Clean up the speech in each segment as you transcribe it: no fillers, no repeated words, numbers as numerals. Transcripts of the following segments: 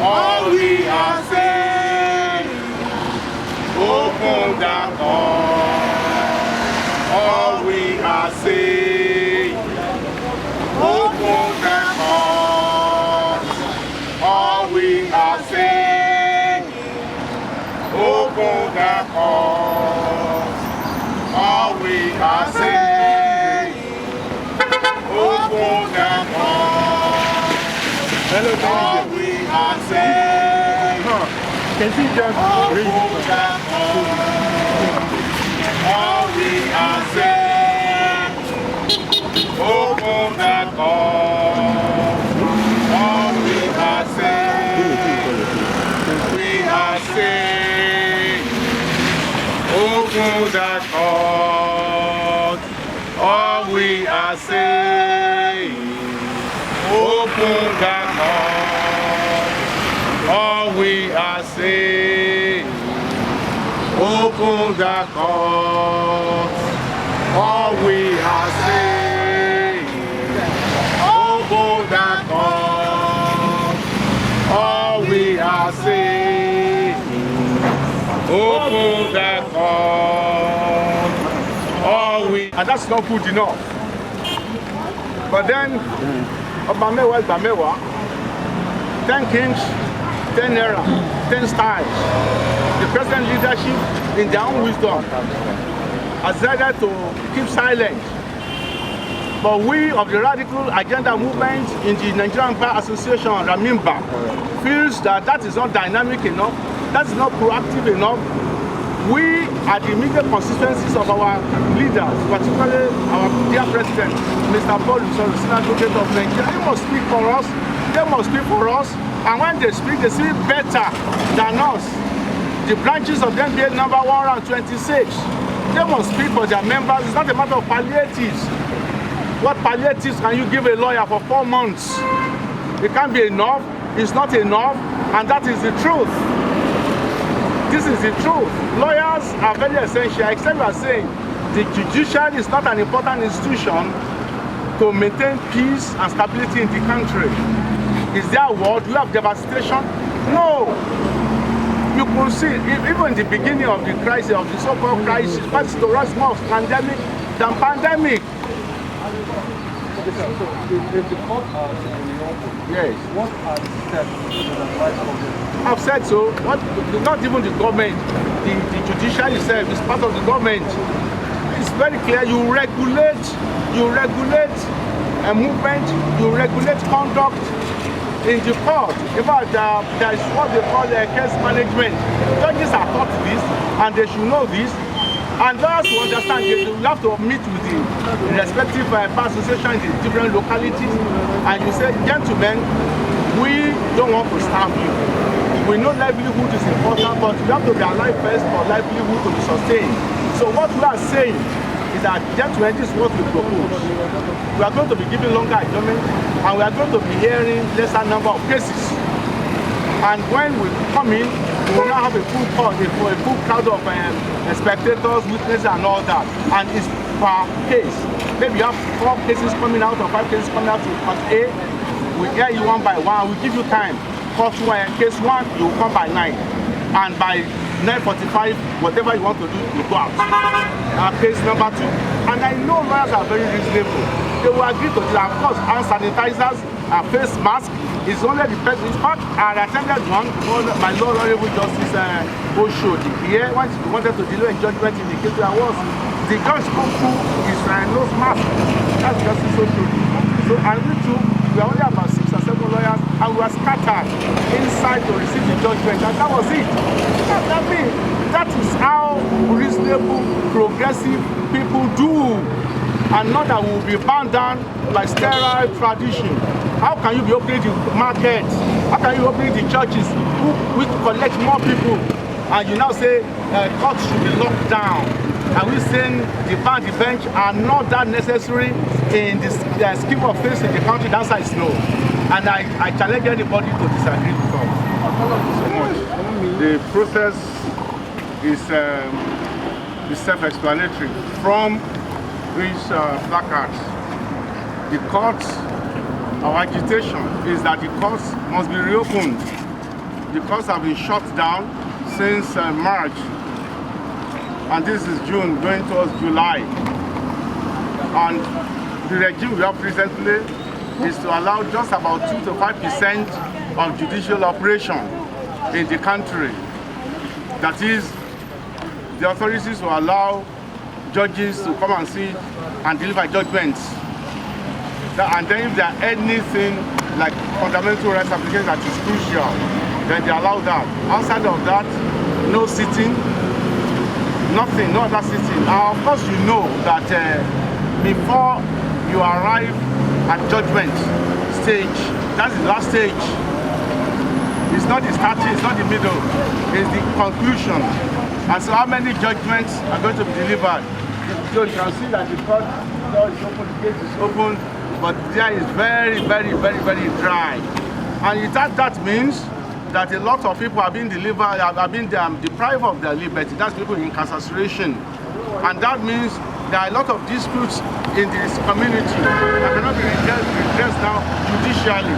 All we are saying, open the door. All we are saying, open the door. All we are saying, open the door. All we are saying, open the door. All we are saying, Can you just raise open the door. All we are saying, open the door. All we are saying, we are saying, open the door. All we are saying, open the door. All we are saying, open the court. All we are saying, open the court. All we are saying, open the court. All we, and that's not good enough. But then, Obamewa is Bamewa. 10 kings, 10 naira, 10 styles. The present leadership, in their own wisdom, has decided to keep silent. But we of the radical agenda movement in the Nigerian Bar Association, Ramimba, feels that that is not dynamic enough, that is not proactive enough. We are the immediate constituencies of our leaders, particularly our dear president, Mr. Paul Usoro, Advocate of Nigeria. They must speak for us. They must speak for us. And when they speak better than us. The branches of the NBA number 126, they must speak for their members. It's not a matter of palliatives. What palliatives can you give a lawyer for 4 months? It can't be enough. It's not enough. And that is the truth. This is the truth. Lawyers are very essential, except you are saying the judiciary is not an important institution to maintain peace and stability in the country. Is there a war? Do you have devastation? No. You could see, even in the beginning of the crisis, of the so-called crisis, but it's to us more of pandemic than pandemic. If the court has been reopened, yes. What are the steps to advise government? I've said so. Not even the government, the judiciary itself is part of the government. It's very clear. You regulate a movement, you regulate conduct in the court. In fact, there is what they call case management. Judges are taught this, and they should know this. And lawyers to understand, you have to meet with the respective bar association in the different localities, and you say, gentlemen, we don't want to starve you. We know livelihood is important, but you have to be alive first for livelihood to be sustained. So what we are saying is that, gentlemen, this is what we propose. We are going to be giving longer adjournment, and we are going to be hearing lesser number of cases. And when we come in, we will now have a full court, a full crowd of spectators, witnesses, and all that. And it's per case. Maybe you have 4 cases coming out or 5 cases coming out to court A. We hear you one by one. We give you time. Court 1, case 1, you will come by 9. And by 9:45, whatever you want to do, you go out. Case number 2. And I know lawyers are very reasonable. They will agree to this. Of course, hand sanitizers, face mask. It's only the person. In fact, I attended one, my Lord Honorable Justice Oshodi. Here, once he wanted to delay judgment in the case I was, the judge spoke to his nose mask. That's Justice Oshodi. So, and we too, we are only about 6 or 7 lawyers, and we were scattered inside to receive the judgment, and that was it. I mean, that is how reasonable, progressive people do. And not that we will be bound down by sterile tradition. How can you be opening the market? How can you open the churches which collect more people? And you now say courts should be locked down. Are we saying the bar and the bench are not that necessary in the scheme of things in the country? The answer is no. And I challenge anybody to disagree with us. So much. The process is self-explanatory. From these placards, the courts, our agitation is that the courts must be reopened The courts have been shut down since March, and this is June, going towards July. And the regime we have presently is to allow just about 2 to 5% of judicial operation in the country. That is, the authorities will allow judges to come and see and deliver judgments. And then if there are anything like fundamental rights applications that is crucial, then they allow that. Outside of that, no sitting, nothing, no other sitting. Of course, you know that before you arrive at judgment stage, that's the last stage. It's not the starting, it's not the middle, it's the conclusion. And so how many judgments are going to be delivered? So you can see that the court door is open, the gate is open, but there is very, very, very, very dry. And that means that a lot of people have been delivered, have been deprived of their liberty. That's people in incarceration. And that means there are a lot of disputes in this community that cannot be redressed now judicially.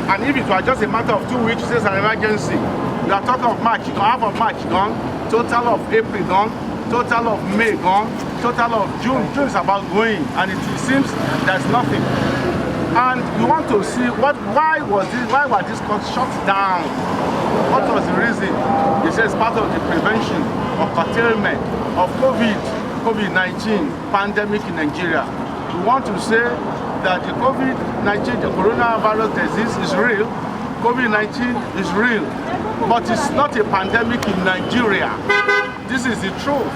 And if it were just a matter of 2 weeks, it's an emergency. We are talking of March, half of March gone, total of April gone, total of May gone, total of June. June is about going, and it seems there's nothing. And we want to see why were these courts shut down? What was the reason? They say it's part of the prevention or curtailment of COVID-19 pandemic in Nigeria. We want to say that the COVID-19, the coronavirus disease is real, COVID-19 is real, but it's not a pandemic in Nigeria. This is the truth.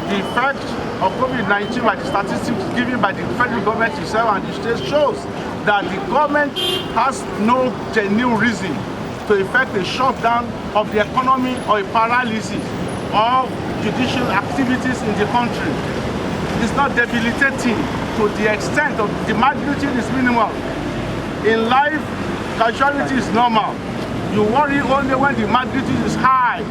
The effect of COVID-19 by the statistics given by the federal government itself and the state shows that the government has no genuine reason to effect a shutdown of the economy or a paralysis of judicial activities in the country. It's not debilitating to the extent of the magnitude is minimal. In life, casualty is normal. You worry only when the magnitude is high.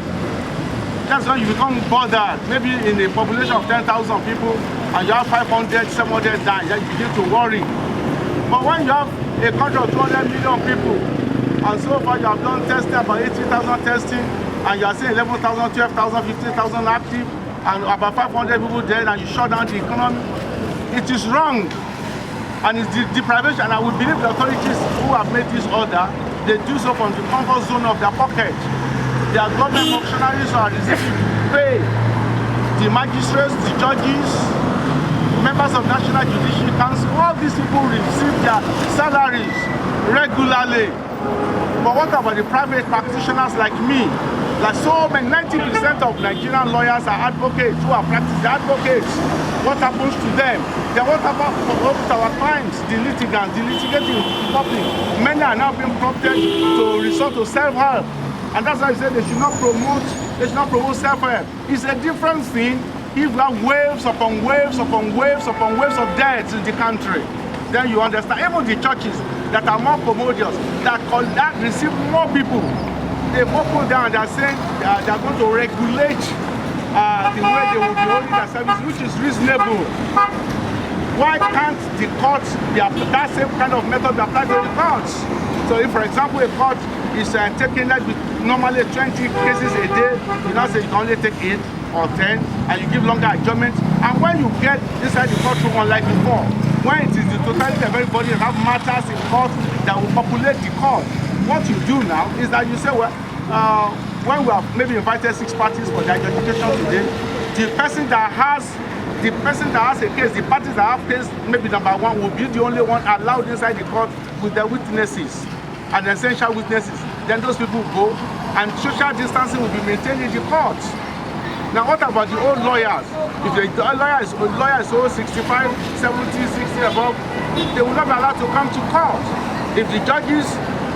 That's when you become bothered. Maybe in a population of 10,000 people and you have 500, 700 dying, then you begin to worry. But when you have a country of 200 million people, and so far you have done testing, about 80,000 testing, and you are saying 11,000, 12,000, 15,000 active, and about 500 people dead, and you shut down the economy, it is wrong. And it's the deprivation, and I would believe the authorities who have made this order, they do so from the comfort zone of their pocket. Their government functionaries are receiving pay. The magistrates, the judges, members of National Judicial Council, all these people receive their salaries regularly. But what about the private practitioners like me? Like so many, 90% of Nigerian lawyers are advocates who are practicing advocates. What happens to them? Then what about our clients, the litigants, the litigating public? Many are now being prompted to resort to self-help. And that's why I said they should not promote self-help. It's a different thing if we have waves upon waves upon waves upon waves of deaths in the country. Then you understand. Even the churches that are more commodious, that receive more people, they've opened down, they're saying they're going to regulate the way they will be holding their service, which is reasonable. Why can't the courts be that same kind of method be applied to the courts? So if, for example, a court is taking that with normally 20 cases a day, you now say you can only take 8 or 10, and you give longer adjournments. And when you get inside the courtroom, unlike before, when it is the totality of everybody that have matters in court that will populate the court, what you do now is that you say, well, when we have maybe invited 6 parties for their adjudication today, the person that has a case, the parties that have case, maybe number 1, will be the only one allowed inside the court with their witnesses and essential witnesses. Then those people go, and social distancing will be maintained in the court. Now, what about the old lawyers? If the lawyer is old, 65, 70, 60 above, they will not be allowed to come to court. If the judges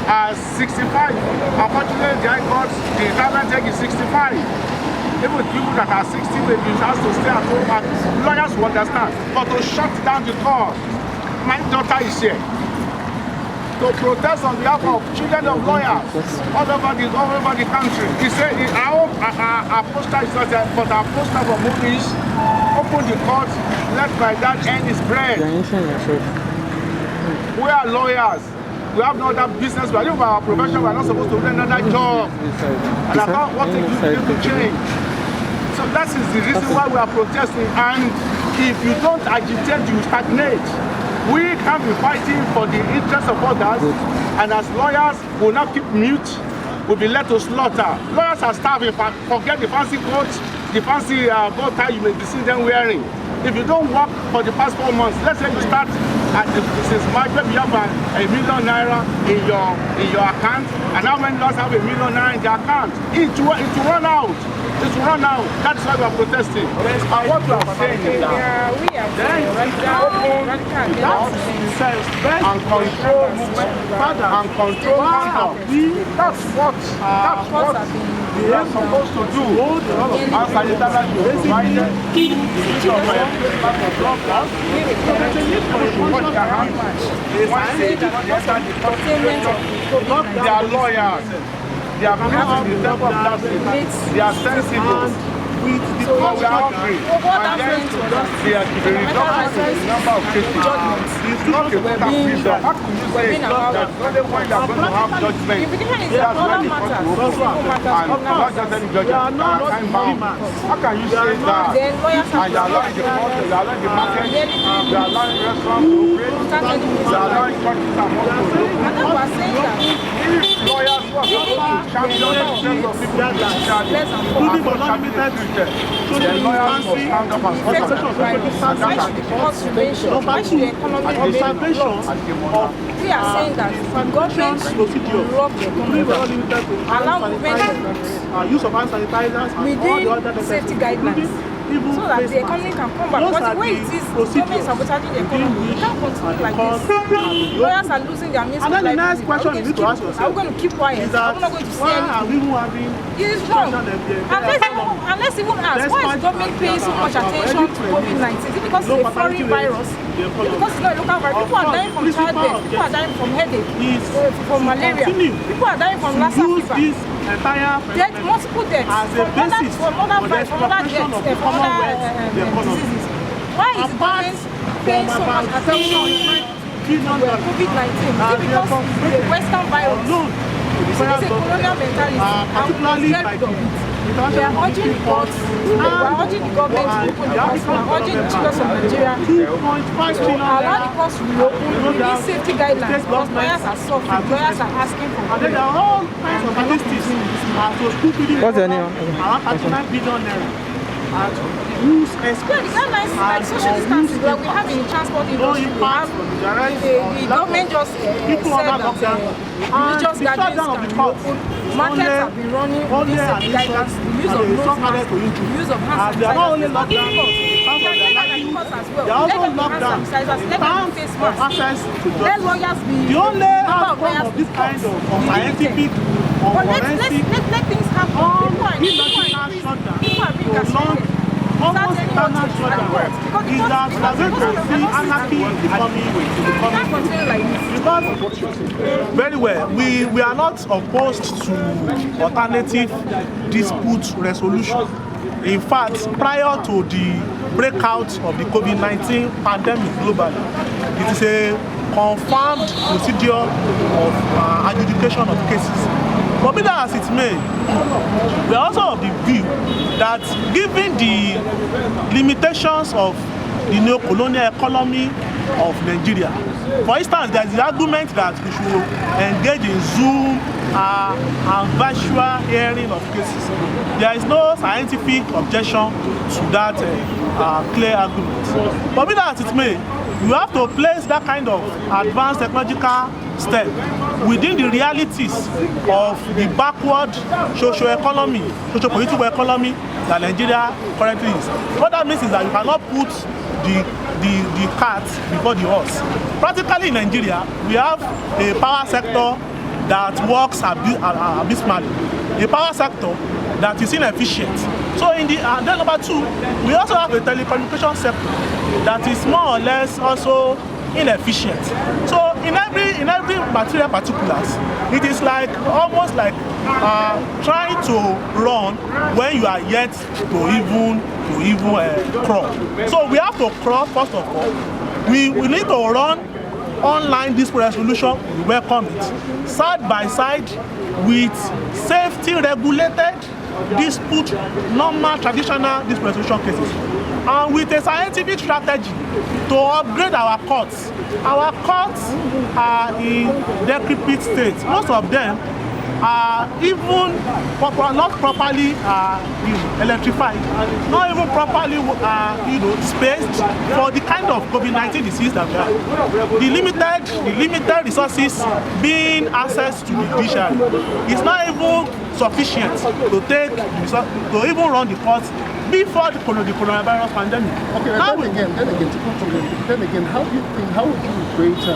are 65, unfortunately, the high court, the retirement age is 65. Even people that are 60 maybe has to stay at home, and lawyers will understand. But to shut down the court, my daughter is here to protest on behalf of children of lawyers all over the country. He said our poster is not there, but our poster for movies, open the court, let my dad earn his bread. We are lawyers. we have no other business. We are doing our profession. We are not supposed to do another job. And I can't want to change. So that is the reason why we are protesting. And if you don't agitate, you stagnate. We can't be fighting for the interests of others. And as lawyers, we will not keep mute. We'll be led to slaughter. Lawyers are starving. Forget the fancy coats, the fancy bow tie you may be seeing them wearing. If you don't work for the past 4 months, let's say you start at since March, maybe you have ₦1 million in your account, and how many lawyers have ₦1 million in their account? It will run out. It will run out. That's why we are protesting. And what we are saying is that then and control movement and control conduct. That's what we are supposed to do. As Sanitarian should provide them they are lawyers. They are not in the level of justice. They are sensible. Because we are hungry. And then they are the reduction in the number of cases. It's not a total freedom. How can you say that only when they are going to have judgment? That's when the court will open. And not just any judgment. Time bound. How can you say that? And you are allowing the court, you are allowing the market, you are allowing restaurants to operate, you are allowing churches and mosques to operate. Lawyers who are supposed to champion the interests of people in the charge are not champion the future. The lawyers must stand up and stand up. We are saying that government should rob the economy, allow movement use of hand sanitizers within safety guidelines, so that the economy can come back. Because the way it is, government is sabotaging the economy. We can't continue like this. Lawyers are losing their means of livelihood. And then the next question you need to ask yourself, are we going to keep quiet? Are we not going to say anything? It is wrong. And let's even ask, why is government paying so much attention to COVID-19? Is it because it's a foreign virus? Is it because it's not a local virus? People are dying from childbirth. People are dying from headache, from malaria. People are dying from Lassa fever. Death, multiple deaths from other deaths, from other diseases. Why is the government paying so much attention to COVID-19? Is it because it's a Western virus? It's a colonial mentality. We are urging the courts, we are urging the government to open the courts, we are urging the children of Nigeria to allow the courts to reopen within safety guidelines, because lawyers are suffering, lawyers are asking for money. There are all kinds of statistics to school feeding around 39 billion naira. Whose expense? The guidelines like social distancing that we have in the transport industry. We have the government just said that religious gatherings can be open. Markets have been running within safety guidelines. The use of nose masks, the use of hand sanitizers. They are not only locked down. They are also locked down. Let them face masks. Let lawyers be. The only outcome of this kind of scientific or forensic let things happen. People are being castrated. almost internal shutdown is that we are going to see anarchy becoming very well. We are not opposed to alternative dispute resolution. In fact, prior to the breakout of the COVID-19 pandemic globally, it is a confirmed procedure of adjudication of cases. But be that as it may, we are also of the view that given the limitations of the neo-colonial economy of Nigeria, for instance, there is the argument that we should engage in Zoom and virtual hearing of cases. There is no scientific objection to that clear argument. But be that as it may, you have to place that kind of advanced technological step within the realities of the backward socio-political economy that Nigeria currently is. What that means is that you cannot put the cart before the horse. Practically in Nigeria, we have a power sector that works abysmally, a power sector that is inefficient. So in the then number two, we also have a telecommunication sector that is more or less also inefficient. So in every material particulars, it is like almost like trying to run when you are yet to even crawl. So we have to crawl first of all. We need to run online dispute resolution, we welcome it. Side by side with safety regulated dispute, normal traditional dispute resolution cases, and with a scientific strategy to upgrade our courts. Our courts are in decrepit state. Most of them are even not properly electrified, not even properly spaced for the kind of COVID-19 disease that we have. The limited resources being access to the judiciary is not even sufficient to even run the courts before the coronavirus pandemic. Okay, then again, how would you rate the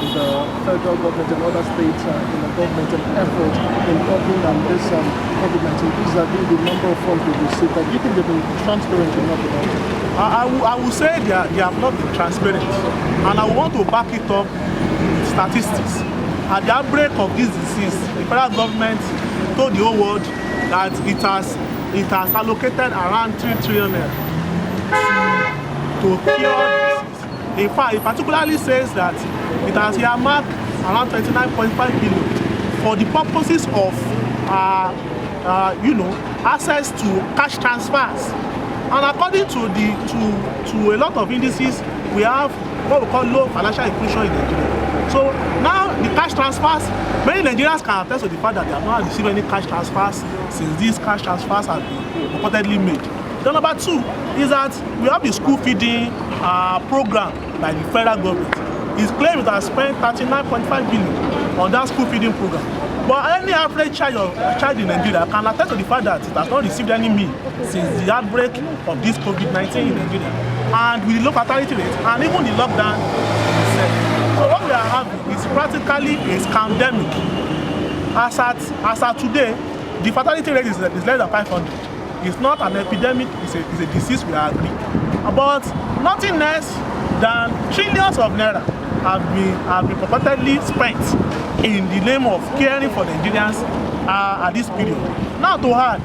federal government and other states in the government effort in covering this COVID-19 vis-a-vis the number of funds they received? Do you think they've been transparent enough about it? I would say they have not been transparent, and I want to back it up with statistics. At the outbreak of this disease, the federal government told the whole world that it has allocated around 3 trillion to cure disease. In fact, it particularly says that it has earmarked around 29.5 billion for the purposes of access to cash transfers. And according to a lot of indices, we have what we call low financial inclusion in Nigeria. So now the cash transfers, many Nigerians can attest to the fact that they have not received any cash transfers since these cash transfers have been reportedly made. Then number 2 is that we have the school feeding program by the federal government. It's claimed it has spent 39.5 billion on that school feeding program. But any average child in Nigeria can attest to the fact that it has not received any meal since the outbreak of this COVID-19 in Nigeria. And with the low fatality rate and even the lockdown itself. So what we are having is practically a scandemic. As at today, the fatality rate is less than 500. It's not an epidemic, it's a disease, we agree. But nothing less than trillions of naira have been purportedly spent in the name of caring for Nigerians at this period. Now to add,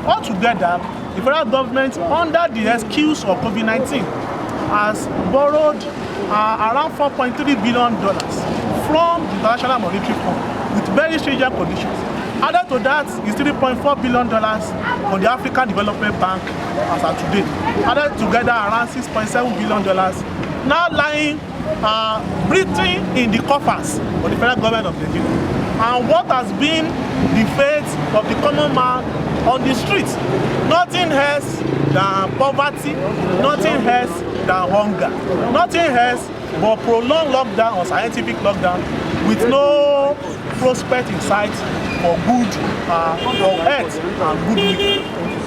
altogether, the federal government, under the excuse of COVID-19, has borrowed around $4.3 billion from the International Monetary Fund with very stringent conditions. Added to that is $3.4 billion from the African Development Bank as of today. Added together around $6.7 billion, now lying breathing in the coffers of the federal government of Nigeria. And what has been the fate of the common man on the streets? Nothing else than poverty, nothing else than hunger, nothing else but prolonged lockdown or scientific lockdown with no prospect in sight for good, for health and good living.